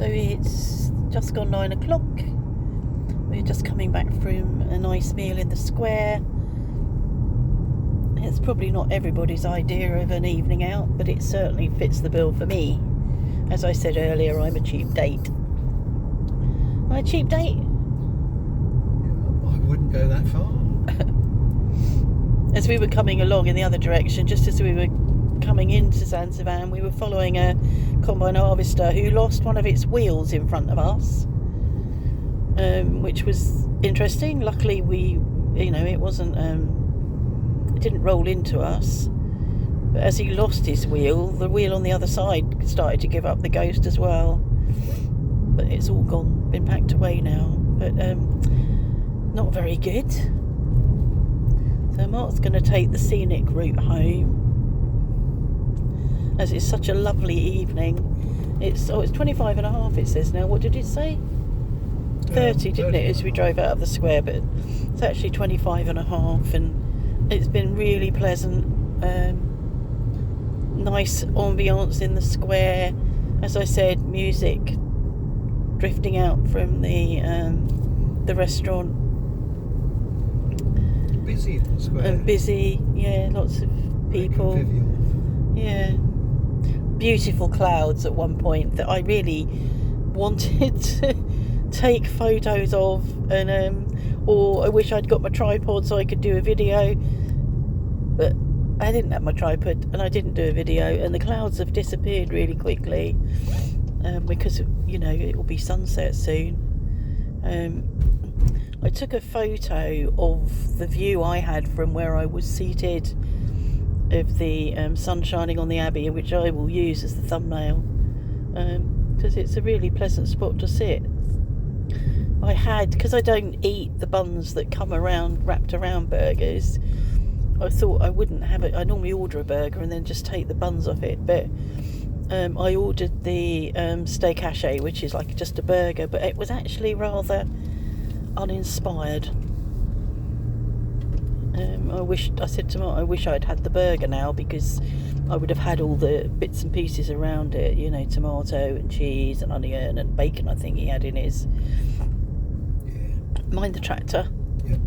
So it's just gone 9 o'clock. We're just coming back from a nice meal in the square. It's probably not everybody's idea of an evening out, but it certainly fits the bill for me. As I said earlier, I'm a cheap date. Am I a cheap date? I wouldn't go that far. As we were coming along in the other direction, just as we were coming into San Sivan, we were following a combine harvester who lost one of its wheels in front of us, which was interesting. Luckily, it wasn't, it didn't roll into us. But as he lost his wheel, the wheel on the other side started to give up the ghost as well. But it's all gone, been packed away now. But not very good. So Mark's going to take the scenic route home, as it's such a lovely evening. It's 25 and a half it says now. What did it say? 30, didn't it, as we drove out of the square, but it's actually 25 and a half, and it's been really pleasant. Nice ambience in the square. As I said, music drifting out from the restaurant. Busy in the square. And busy, yeah, lots of people. Yeah. Beautiful clouds at one point that I really wanted to take photos of, and or I wish I'd got my tripod so I could do a video, but I didn't have my tripod and I didn't do a video, and the clouds have disappeared really quickly, because it will be sunset soon. I took a photo of the view I had from where I was seated of the sun shining on the Abbey, which I will use as the thumbnail, because it's a really pleasant spot to sit. Because I don't eat the buns that come wrapped around burgers, I thought I wouldn't have it. I normally order a burger and then just take the buns off it, but I ordered the steak haché, which is like just a burger, but it was actually rather uninspired. I said to Mark, I wish I'd had the burger now, because I would have had all the bits and pieces around it, tomato and cheese and onion and bacon, I think he had in his. Yeah. Mind the tractor. Yep.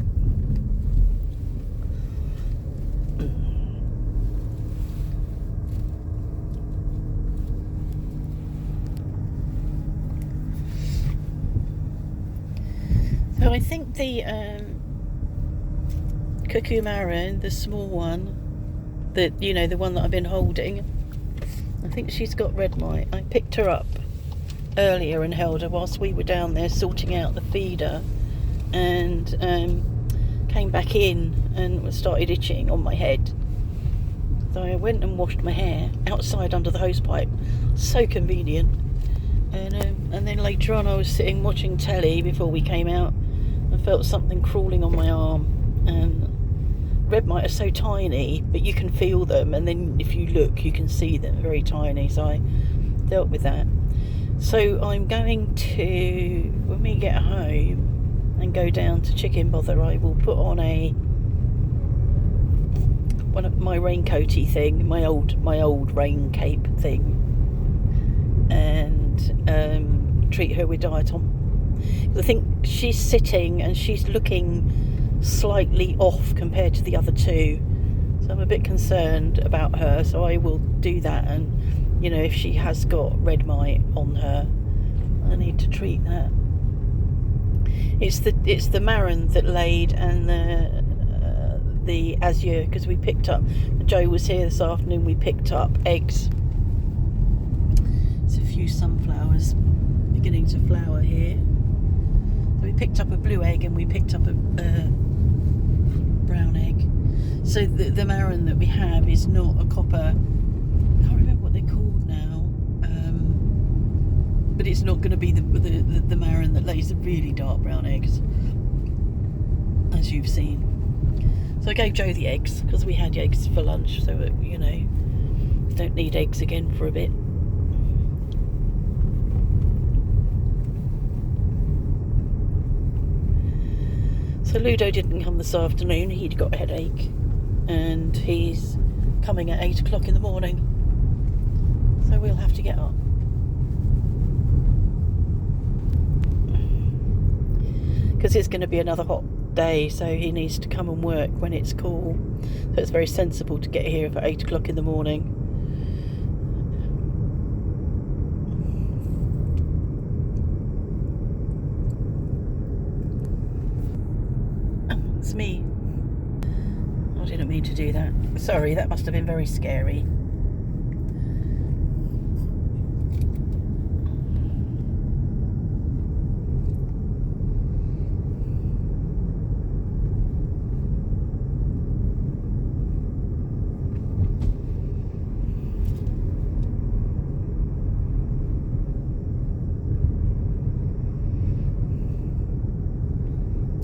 So I think the Cuckoo Marron, the small one, the one that I've been holding, I think she's got red mite. I picked her up earlier and held her whilst we were down there sorting out the feeder, and came back in and started itching on my head. So I went and washed my hair outside under the hosepipe. So convenient. And then later on I was sitting watching telly before we came out and felt something crawling on my arm. And red mite are so tiny, but you can feel them, and then if you look you can see them, very tiny. So I dealt with that. So I'm going to, when we get home and go down to Chicken Bother, I will put on one of my raincoaty thing, my old rain cape thing, and treat her with Diatom. I think she's sitting and she's looking slightly off compared to the other two, so I'm a bit concerned about her, so I will do that. And if she has got red mite on her, I need to treat that. It's the Marron that laid, and the Azure, because we picked up, Joe was here this afternoon, we picked up eggs. There's a few sunflowers beginning to flower here. So we picked up a blue egg and we picked up a brown egg. So the Marron that we have is not a copper, I can't remember what they're called now, but it's not going to be the Marron that lays the really dark brown eggs, as you've seen. So I gave Joe the eggs because we had eggs for lunch, so don't need eggs again for a bit. So Ludo didn't come this afternoon, he'd got a headache, and he's coming at 8 o'clock in the morning, so we'll have to get up. because it's going to be another hot day, so he needs to come and work when it's cool. So it's very sensible to get here at 8 o'clock in the morning. Oh, it's me. I didn't mean to do that. Sorry, that must have been very scary.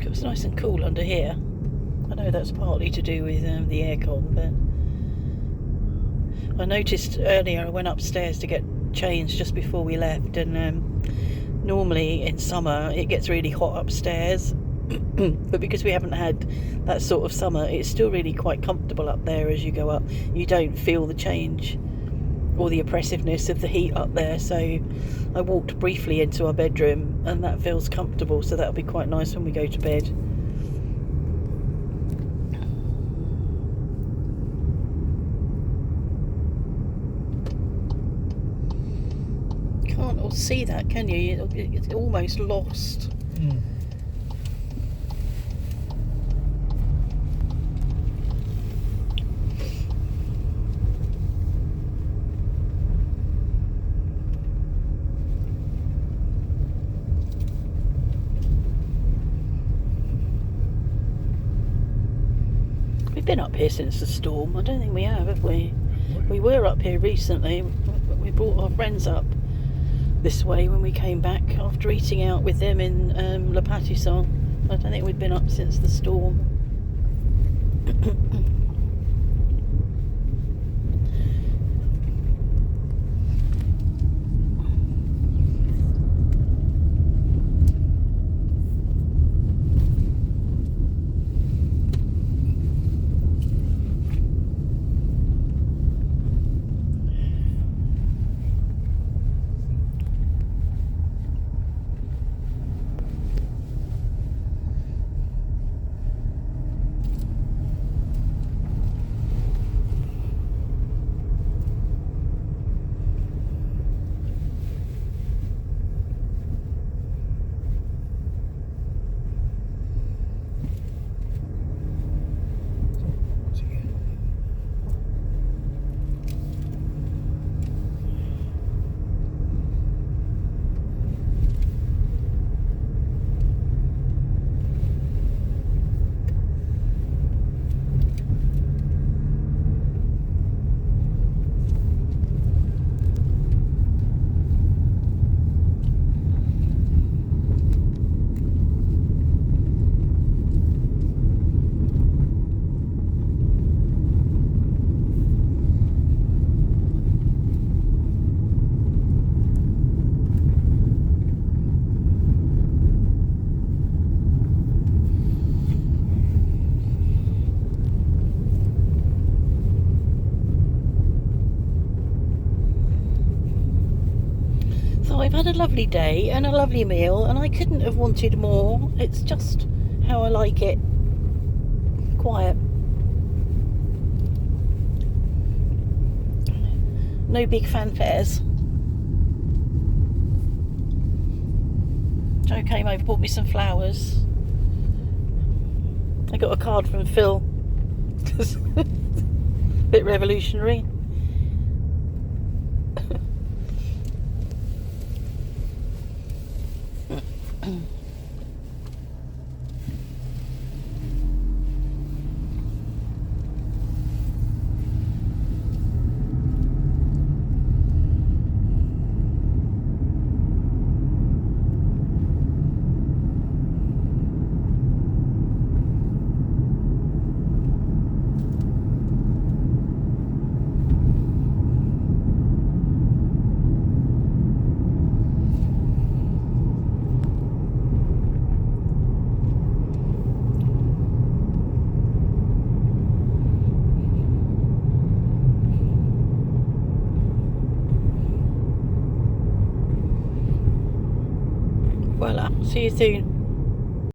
It's nice and cool under here. I know that's partly to do with the aircon, but I noticed earlier I went upstairs to get changed just before we left, and normally in summer it gets really hot upstairs, but because we haven't had that sort of summer, it's still really quite comfortable up there. As you go up, you don't feel the change or the oppressiveness of the heat up there. So I walked briefly into our bedroom and that feels comfortable, so that'll be quite nice when we go to bed. Can't all see that, can you? It's almost lost. We've been up here since the storm. I don't think we have we? We were up here recently. We brought our friends up this way when we came back after eating out with them in Le Patisson. I don't think we've been up since the storm. I've had a lovely day and a lovely meal, and I couldn't have wanted more. It's just how I like it. Quiet. No big fanfares. Joe came over, bought me some flowers. I got a card from Phil. Bit revolutionary. Voila, see you soon.